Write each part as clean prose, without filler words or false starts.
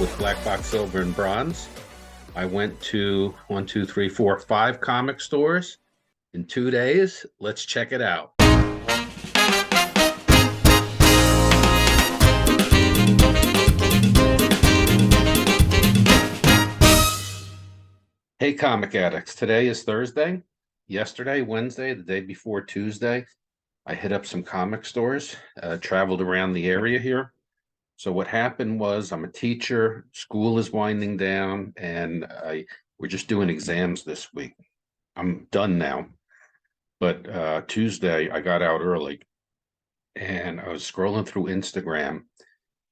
with Black Box Silver and Bronze. I went to 5 comic stores in 2 days. Let's check it out. Hey, comic addicts. Today is Thursday. Yesterday, Wednesday, the day before Tuesday, I hit up some comic stores, traveled around the area here. So what happened was I'm a teacher, school is winding down, and we're just doing exams this week. I'm done now, but Tuesday I got out early and I was scrolling through Instagram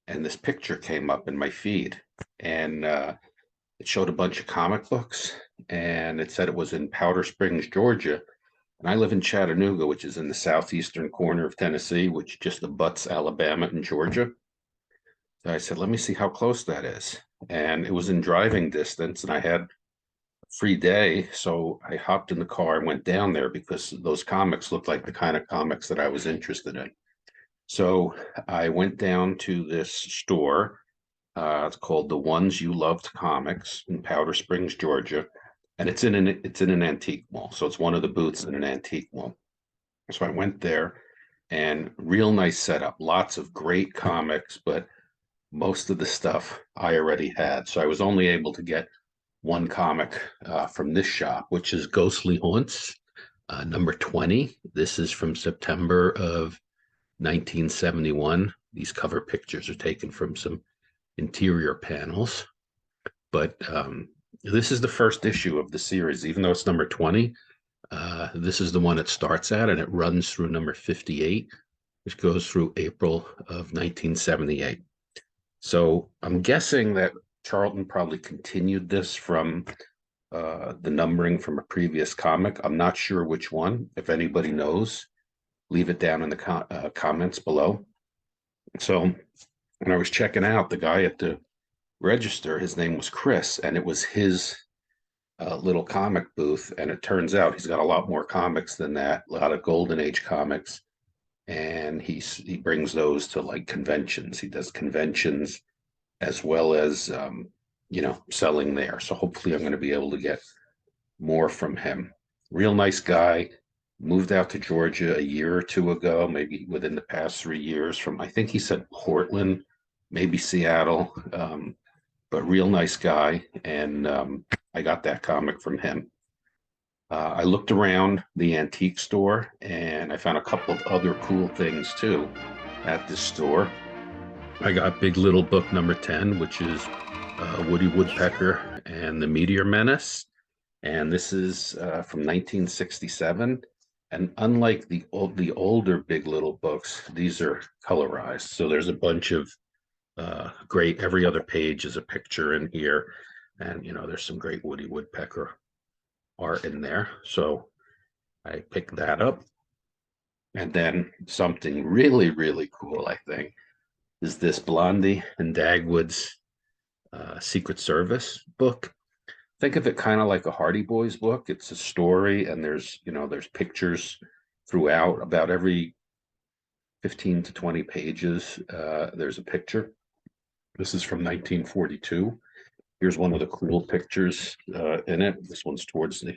and this picture came up in my feed and it showed a bunch of comic books and it said it was in Powder Springs, Georgia. And I live in Chattanooga, which is in the southeastern corner of Tennessee, which just abuts Alabama and Georgia. So I said, let me see how close that is. And it was in driving distance and I had a free day. So I hopped in the car and went down there because those comics looked like the kind of comics that I was interested in. So I went down to this store. It's called The Ones You Loved Comics in Powder Springs, Georgia. And it's in an antique mall. So it's one of the booths in an antique mall. So I went there and real nice setup, lots of great comics, but most of the stuff I already had. So I was only able to get one comic from this shop, which is Ghostly Haunts, number 20. This is from September of 1971. These cover pictures are taken from some interior panels. But this is the first issue of the series, even though it's number 20. This is the one it starts at, and it runs through number 58, which goes through April of 1978. So I'm guessing that Charlton probably continued this from the numbering from a previous comic. I'm not sure which one. If anybody knows, leave it down in the comments below. So when I was checking out, the guy at the register, his name was Chris, and it was his little comic booth. And it turns out he's got a lot more comics than that, a lot of Golden Age comics. And he brings those to like conventions. He does conventions as well as selling there. So hopefully I'm going to be able to get more from him. Real nice guy. Moved out to Georgia a year or two ago, maybe within the past 3 years, from I think he said Portland, maybe Seattle, but real nice guy. And I got that comic from him. I looked around the antique store and I found a couple of other cool things too at this store. I got Big Little Book number 10, which is Woody Woodpecker and the Meteor Menace. And this is from 1967. And unlike the older Big Little books, these are colorized. So there's a bunch of great, every other page is a picture in here. And, there's some great Woody Woodpecker art in there. So I picked that up. And then something really, really cool, I think, is this Blondie and Dagwood's Secret Service book. Think of it kind of like a Hardy Boys book. It's a story, and there's pictures throughout. About every 15 to 20 pages, there's a picture. This is from 1942. Here's one of the cool pictures in it. This one's towards the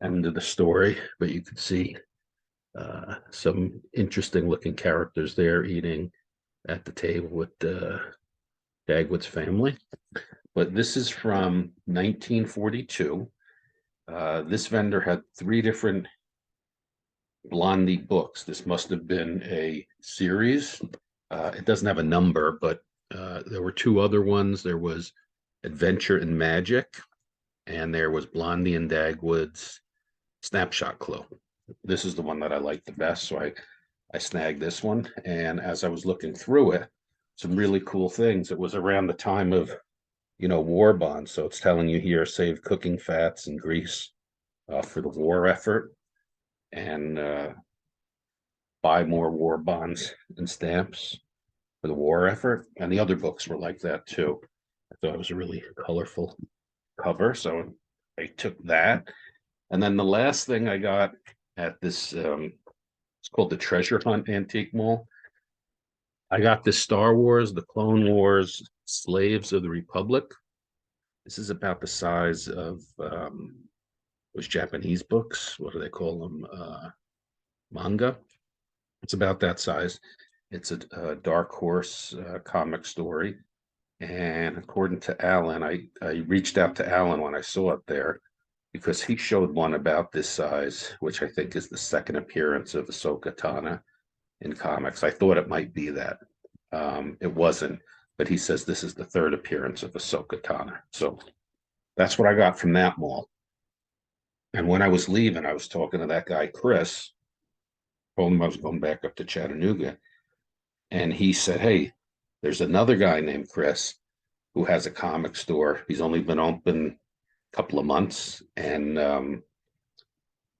end of the story, but you can see some interesting looking characters there eating at the table with Dagwood's family. But this is from 1942. This vendor had 3 different Blondie books. This must have been a series. It doesn't have a number, but there were 2 other ones. There was Adventure in Magic, and there was Blondie and Dagwood's Snapshot Clue. This is the one that I like the best, so I snagged this one. And as I was looking through it, some really cool things. It was around the time of war bonds. So it's telling you here, save cooking fats and grease for the war effort, and buy more war bonds and stamps for the war effort. And the other books were like that too. I thought it was a really colorful cover, so I took that. And then the last thing I got at this, it's called the Treasure Hunt Antique Mall. I got this Star Wars, the Clone Wars Slaves of the Republic. This is about the size of those Japanese books. What do they call them? Manga. It's about that size. It's a Dark Horse comic story. And according to Alan, I reached out to Alan when I saw it there because he showed one about this size, which I think is the second appearance of Ahsoka Tano in comics. I thought it might be that. It wasn't, but he says this is the third appearance of Ahsoka Tano. So that's what I got from that mall. And when I was leaving, I was talking to that guy, Chris, told him I was going back up to Chattanooga. And he said, hey, there's another guy named Chris who has a comic store. He's only been open a couple of months, and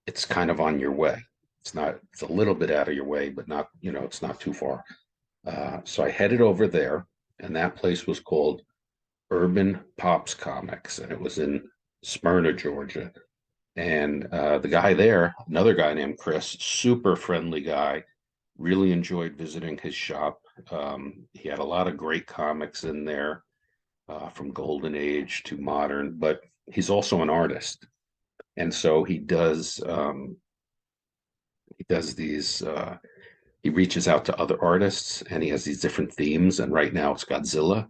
it's kind of on your way. It's a little bit out of your way, but not, it's not too far. So I headed over there, and that place was called Urban Pops Comics, and it was in Smyrna, Georgia. And the guy there, another guy named Chris, super friendly guy, really enjoyed visiting his shop. He had a lot of great comics in there, from Golden Age to modern, but he's also an artist. And so he does these, he reaches out to other artists and he has these different themes. And right now it's Godzilla.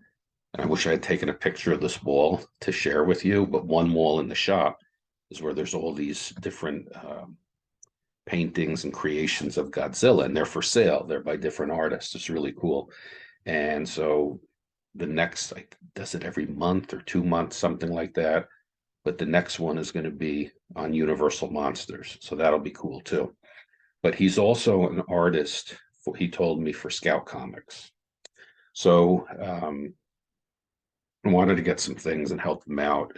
And I wish I had taken a picture of this wall to share with you, but one wall in the shop is where there's all these different paintings and creations of Godzilla, and they're for sale. They're by different artists. It's really cool. And so the next, like, does it every month or 2 months, something like that. But the next one is going to be on Universal Monsters. So that'll be cool too. But he's also an artist, he told me, for Scout Comics. So I wanted to get some things and help them out.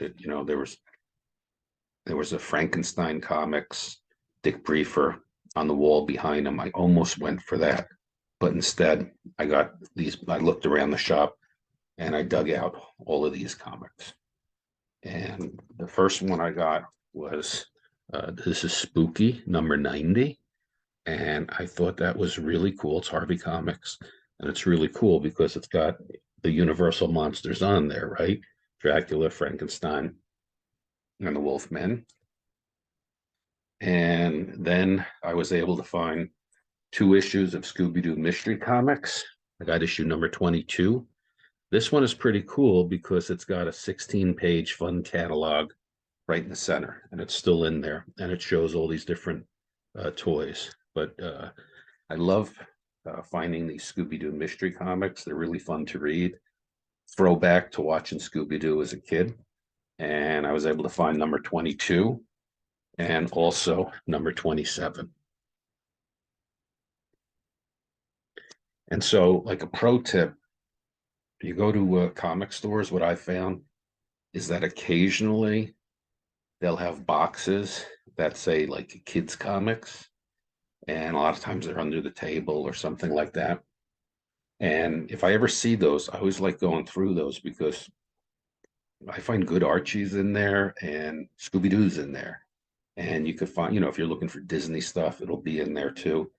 There was a Frankenstein Comics, Dick Briefer on the wall behind him. I almost went for that, but instead I got these. I looked around the shop and I dug out all of these comics. And the first one I got was this is Spooky number 90. And I thought that was really cool. It's Harvey Comics. And it's really cool because it's got the Universal monsters on there, right? Dracula, Frankenstein, and the Wolfmen. And then I was able to find 2 issues of Scooby-Doo Mystery Comics. I got issue number 22. This one is pretty cool because it's got a 16-page fun catalog right in the center, and it's still in there, and it shows all these different toys. But I love finding these Scooby-Doo mystery comics. They're really fun to read. Throwback to watching Scooby-Doo as a kid. And I was able to find number 22 and also number 27. And so, like, a pro tip, you go to comic stores, what I found is that occasionally they'll have boxes that say like kids comics, and a lot of times they're under the table or something like that. And if I ever see those, I always like going through those because I find good Archies in there and Scooby-Doo's in there. And you could find, if you're looking for Disney stuff, it'll be in there too.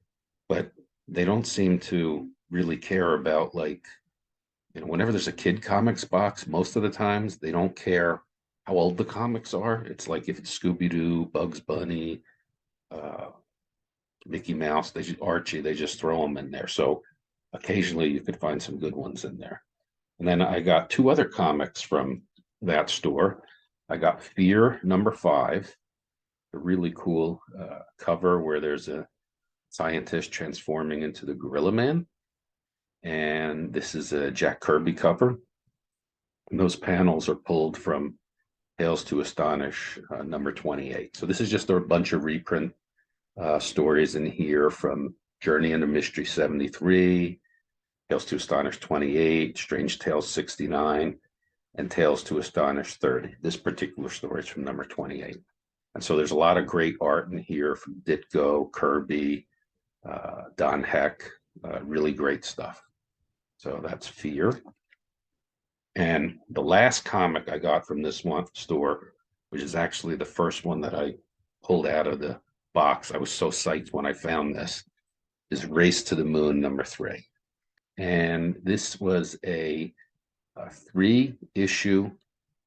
But they don't seem to really care about, like, whenever there's a kid comics box, most of the times they don't care how old the comics are. It's like if it's Scooby-Doo, Bugs Bunny, Mickey Mouse, Archie, they just throw them in there. So occasionally you could find some good ones in there. And then I got 2 other comics from that store. I got Fear number 5, a really cool cover where there's a scientist transforming into the Gorilla Man. And this is a Jack Kirby cover. And those panels are pulled from Tales to Astonish number 28. So this is just a bunch of reprint stories in here from Journey into Mystery 73, Tales to Astonish 28, Strange Tales 69, and Tales to Astonish 30. This particular story is from number 28. And so there's a lot of great art in here from Ditko, Kirby, Don Heck, really great stuff. So that's Fear. And the last comic I got from this one store, which is actually the first one that I pulled out of the box, I was so psyched when I found this, is Race to the Moon number 3. And this was a a 3-issue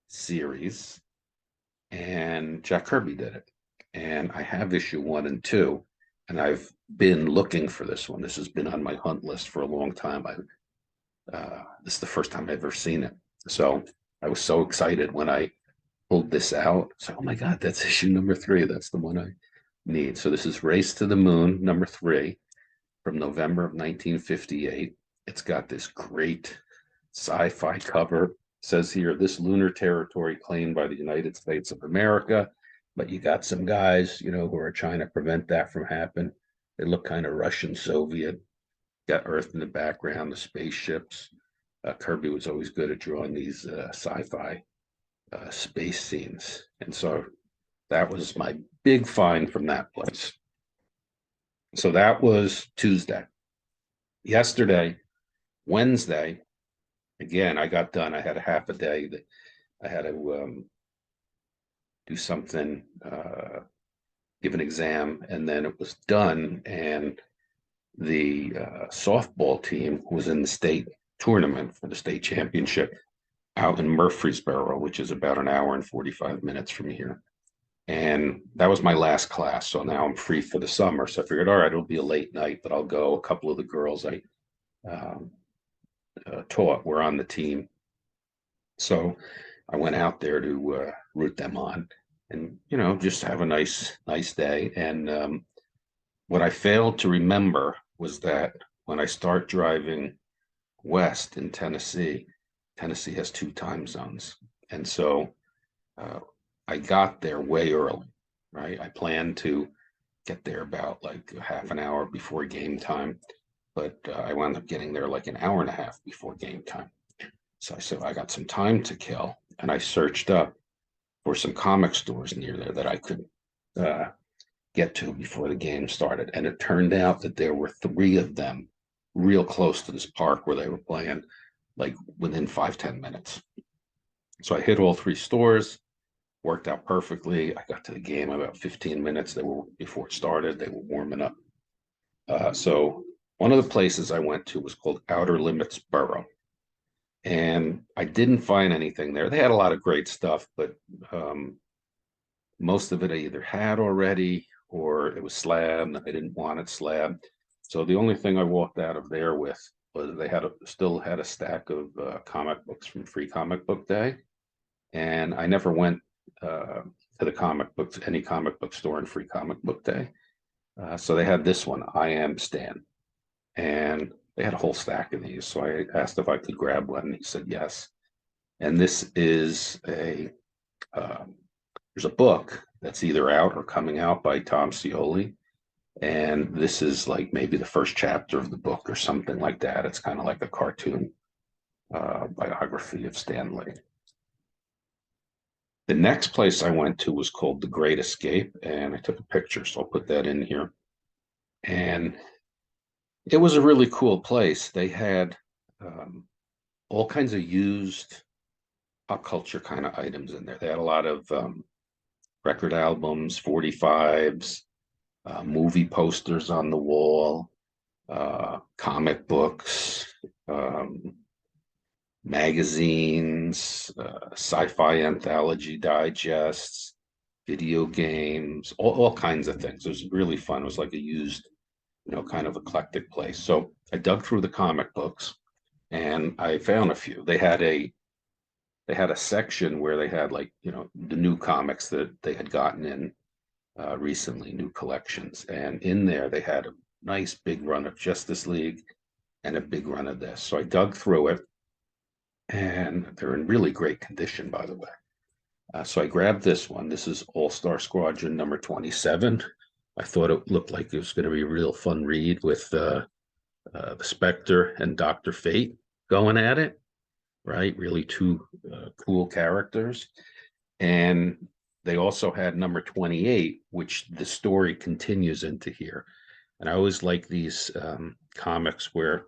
series, and Jack Kirby did it. And I have issue 1 and 2, and I've been looking for this one. This has been on my hunt list for a long time. This is the first time I've ever seen it. So I was so excited when I pulled this out. So, oh my God, that's issue number 3. That's the one I need. So this is Race to the Moon, number 3, from November of 1958. It's got this great sci-fi cover. It says here, this lunar territory claimed by the United States of America, but you got some guys, who are trying to prevent that from happening. They look kind of Russian Soviet. Got Earth in the background, the spaceships. Kirby was always good at drawing these sci-fi space scenes. And so that was my big find from that place. So that was Tuesday. Yesterday, Wednesday, again, I got done. I had a half a day that I had to do something, give an exam, and then it was done. And the softball team was in the state tournament for the state championship out in Murfreesboro, which is about an hour and 45 minutes from here. And that was my last class. So now I'm free for the summer. So I figured, all right, it'll be a late night, but I'll go. A couple of the girls I taught were on the team. So I went out there to root them on and, just have a nice day. And what I failed to remember was that when I start driving west in Tennessee, Tennessee has 2 time zones. And so I got there way early, right? I planned to get there about like a half an hour before game time, but I wound up getting there like an hour and a half before game time. So I said, I got some time to kill. And I searched up for some comic stores near there that I could get to before the game started. And it turned out that there were 3 of them real close to this park where they were playing, like within 5-10 minutes. So I hit all 3 stores, worked out perfectly. I got to the game about 15 minutes before it started. They were warming up. So one of the places I went to was called Outer Limits Borough. And I didn't find anything there. They had a lot of great stuff, but most of it I either had already or it was slabbed. I didn't want it slabbed. So the only thing I walked out of there with was they still had a stack of comic books from Free Comic Book Day. And I never went to any comic book store in Free Comic Book Day. So they had this one, I Am Stan. And they had a whole stack of these. So I asked if I could grab one, and he said yes. And this is there's a book that's either out or coming out by Tom Scioli. And this is like maybe the first chapter of the book or something like that. It's kind of like a cartoon biography of Stan Lee. The next place I went to was called The Great Escape, and I took a picture, so I'll put that in here. And it was a really cool place. They had all kinds of used pop culture kind of items in there. They had a lot of record albums, 45s, movie posters on the wall, comic books, magazines, sci-fi anthology digests, video games, all kinds of things. It was really fun. It was like a used, kind of eclectic place. So I dug through the comic books and I found a few. They had a section where they had like, the new comics that they had gotten in recently, new collections. And in there they had a nice big run of Justice League and a big run of this. So I dug through it, and they're in really great condition, by the way. So I grabbed this one. This is All-Star Squadron number 27. I thought it looked like it was going to be a real fun read with the Spectre and Dr. Fate going at it, right? Really 2 cool characters. And they also had number 28, which the story continues into here. And I always like these comics where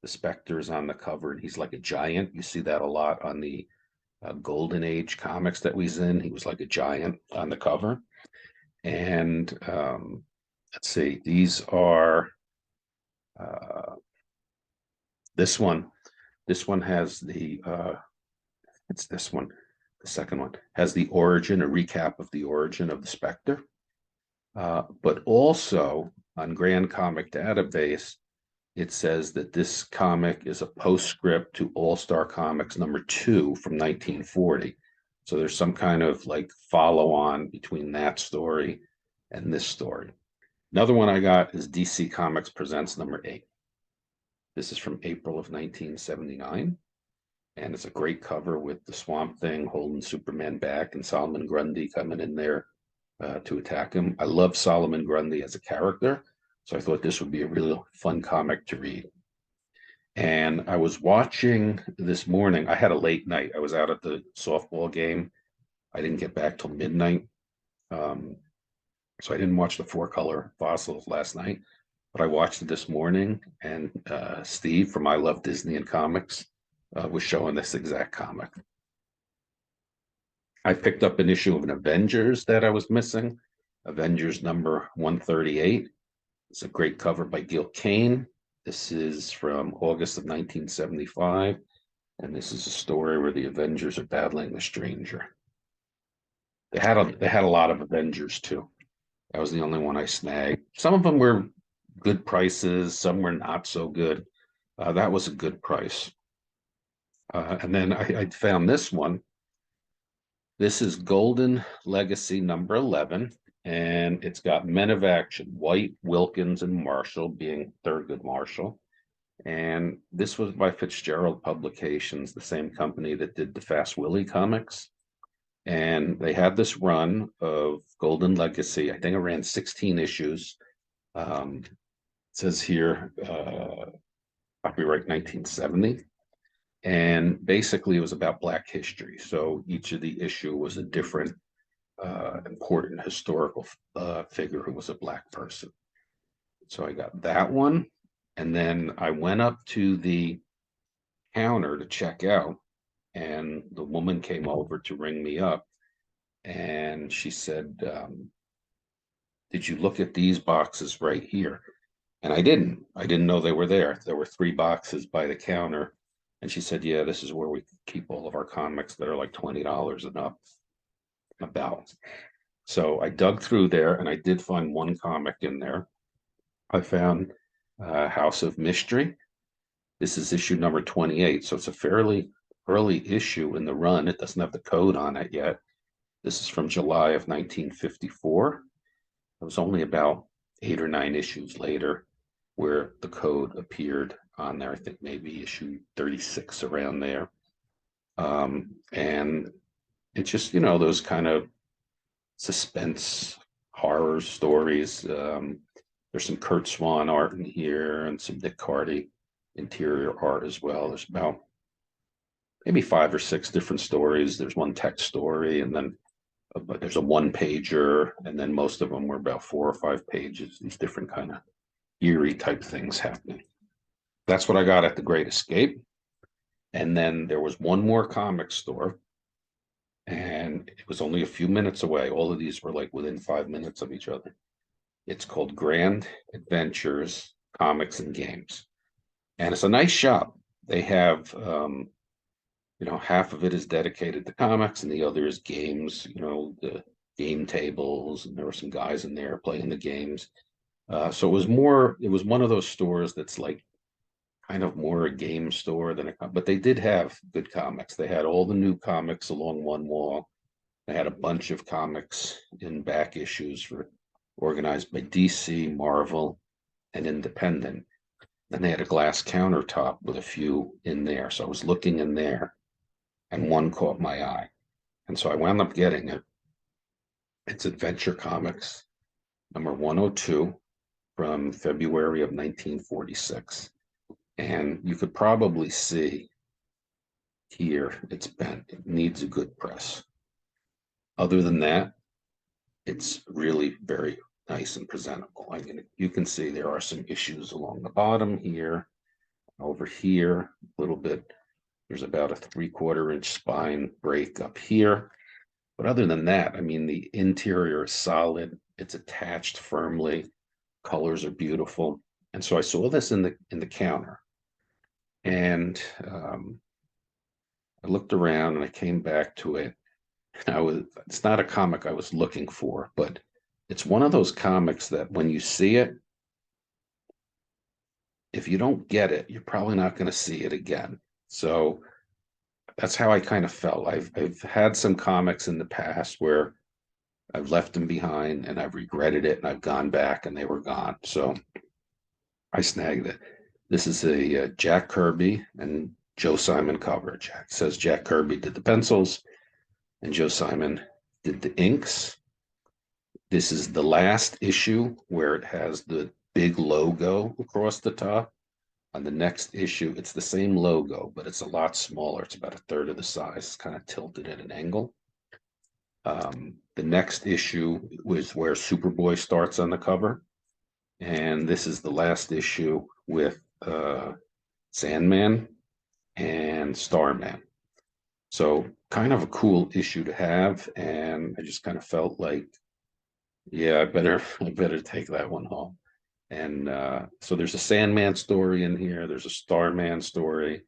the Spectre is on the cover and he's like a giant. You see that a lot on the Golden Age comics that he's in. He was like a giant on the cover. And let's see, these are this one This one has it's this one, the second one, has the origin, a recap of the origin of the Spectre. But also on Grand Comic Database, it says that this comic is a postscript to All-Star Comics #2 from 1940. So there's some kind of like follow on between that story and this story. Another one I got is DC Comics Presents #8. This is from April of 1979. And it's a great cover with the Swamp Thing holding Superman back and Solomon Grundy coming in there to attack him. I love Solomon Grundy as a character, so I thought this would be a really fun comic to read. And I was watching this morning. I had a late night. I was out at the softball game. I didn't get back till midnight. So I didn't watch the Four Color Fossils last night, but I watched it this morning. And Steve from I Love Disney and Comics was showing this exact comic. I picked up an issue of an Avengers that I was missing, Avengers #138. It's a great cover by Gil Kane. This is from August of 1975, and this is a story where the Avengers are battling the Stranger. They had a lot of Avengers too. That was the only one I snagged. Some of them were good prices, some were not so good. That was a good price. And then I found this one. This is Golden Legacy #11, and it's got Men of Action, White, Wilkins, and Marshall being Thurgood Marshall. And this was by Fitzgerald Publications, the same company that did the Fast Willie comics. And they had this run of Golden Legacy. I think it ran 16 issues. It says here, copyright 1970. And basically, it was about Black history. So each of the issue was a different important historical figure who was a Black person. So I got that one. And then I went up to the counter to check out, and the woman came over to ring me up. And she said, did you look at these boxes right here? And I didn't. I didn't know they were there. There were 3 boxes by the counter. And she said, yeah, this is where we keep all of our comics that are like $20 and up about. So I dug through there and I did find one comic in there. I found House of Mystery. This is issue #28. So it's a fairly early issue in the run. It doesn't have the code on it yet. This is from July of 1954. It was only about 8 or 9 issues later where the code appeared on there. I think maybe issue 36 around there. And it's just, those kind of suspense horror stories. There's some Kurt Swan art in here and some Dick Carty interior art as well. There's about maybe 5 or 6 different stories. There's one text story, and then there's a 1-pager, and then most of them were about 4 or 5 pages, these different kind of eerie type things happening. That's what I got at the Great Escape. And then there was one more comic store, and it was only a few minutes away. All of these were like within 5 minutes of each other. It's called Grand Adventures Comics and Games. And it's a nice shop. They have, half of it is dedicated to comics and the other is games, the game tables. And there were some guys in there playing the games. So it was one of those stores that's like kind of more a game store than but they did have good comics. They had all the new comics along one wall. They had a bunch of comics in back issues organized by DC, Marvel, and Independent. Then they had a glass countertop with a few in there. So I was looking in there and one caught my eye. And so I wound up getting it. It's Adventure Comics, #102 from February of 1946. And you could probably see here it's bent. It needs a good press. Other than that, it's really very nice and presentable. I mean, you can see there are some issues along the bottom here, over here, a little bit. There's about a 3/4 inch spine break up here. But other than that, I mean, the interior is solid. It's attached firmly. Colors are beautiful. And so I saw this in the counter. And I looked around and I came back to it. It's not a comic I was looking for, but it's one of those comics that when you see it, if you don't get it, you're probably not going to see it again. So that's how I kind of felt. I've had some comics in the past where I've left them behind and I've regretted it and I've gone back and they were gone. So I snagged it. This is a Jack Kirby and Joe Simon cover. Jack says Jack Kirby did the pencils and Joe Simon did the inks. This is the last issue where it has the big logo across the top. On the next issue, it's the same logo, but it's a lot smaller. It's about a third of the size. It's kind of tilted at an angle. The next issue was where Superboy starts on the cover. And this is the last issue with Sandman and Starman. So kind of a cool issue to have. And I just kind of felt like, yeah, I better take that one home. And so there's a Sandman story in here, there's a Starman story,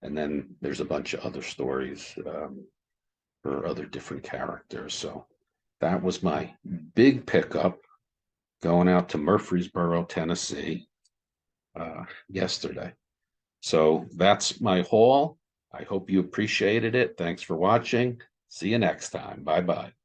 and then there's a bunch of other stories for other different characters. So that was my big pickup going out to Murfreesboro, Tennessee yesterday. So that's my haul. I hope you appreciated it. Thanks for watching. See you next time. Bye bye.